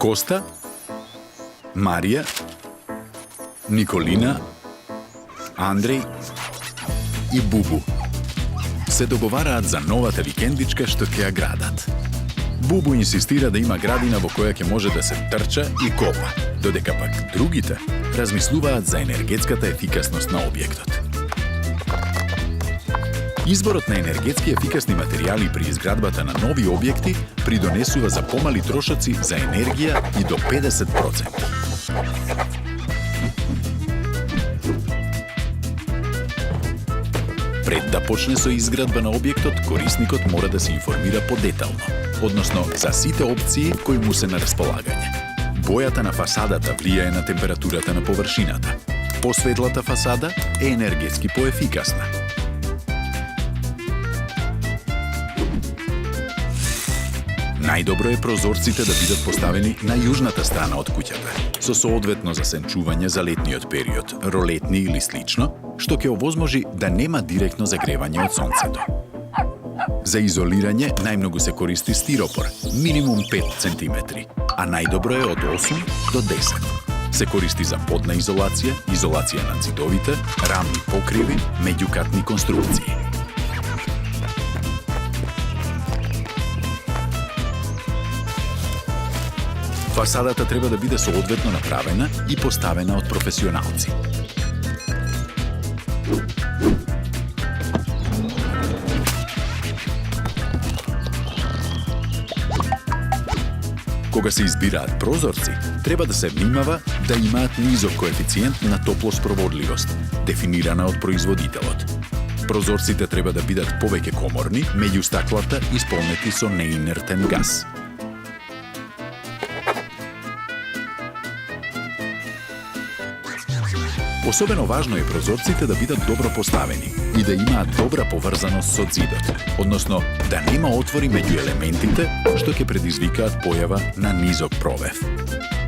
Коста, Марија, Николина, Андреј и Бубу се договараат за новата викендичка што ќе ја градат. Бубу инсистира да има градина во која ќе може да се трча и копа, додека пак другите размислуваат за енергетската ефикасност на објектот. Изборот на енергетски ефикасни материјали при изградбата на нови објекти придонесува за помали трошоци за енергија и до 50%. Пред да почне со изградба на објектот, корисникот мора да се информира подетално, односно за сите опции кои му се на располагање. Бојата на фасадата влијае на температурата на површината. Посветлата фасада е енергетски поефикасна. Најдобро е прозорците да бидат поставени на јужната страна од куќата, со соодветно засенчување за летниот период, ролетни или слично, што ќе овозможи да нема директно загревање од сонцето. За изолирање најмногу се користи стиропор, минимум 5 cm, а најдобро е од 8 до 10. Се користи за подна изолација, изолација на ѕидовите, рамни покриви, меѓукатни конструкции. Фасадата треба да биде соодветно направена и поставена од професионалци. Кога се избираат прозорци, треба да се внимава да имаат низок коефициент на топлоспроводливост, дефинирана од производителот. Прозорците треба да бидат повеќе коморни, меѓу стаклата исполнети со неинертен газ. Особено важно е прозорците да бидат добро поставени и да имаат добра поврзаност со ѕидот, односно да нема отвори меѓу елементите што ќе предизвикаат појава на низок провев.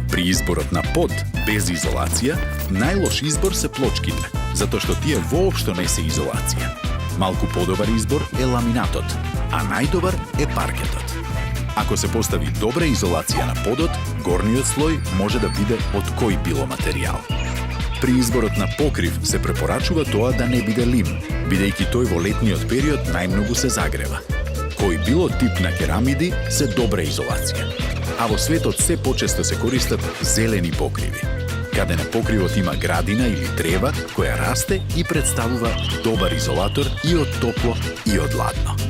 При изборот на под без изолација, најлош избор се плочките, затоа што тие воопшто не се изолација. Малку подобар избор е ламинатот, а најдобар е паркетот. Ако се постави добра изолација на подот, горниот слој може да биде од кој било материјал. При изборот на покрив се препорачува тоа да не биде лим, бидејќи тој во летниот период најмногу се загрева. Кој било тип на керамиди се добра изолација, а во светот се почесто се користат зелени покриви, каде на покривот има градина или трева која расте и представува добар изолатор и од топло и од ладно.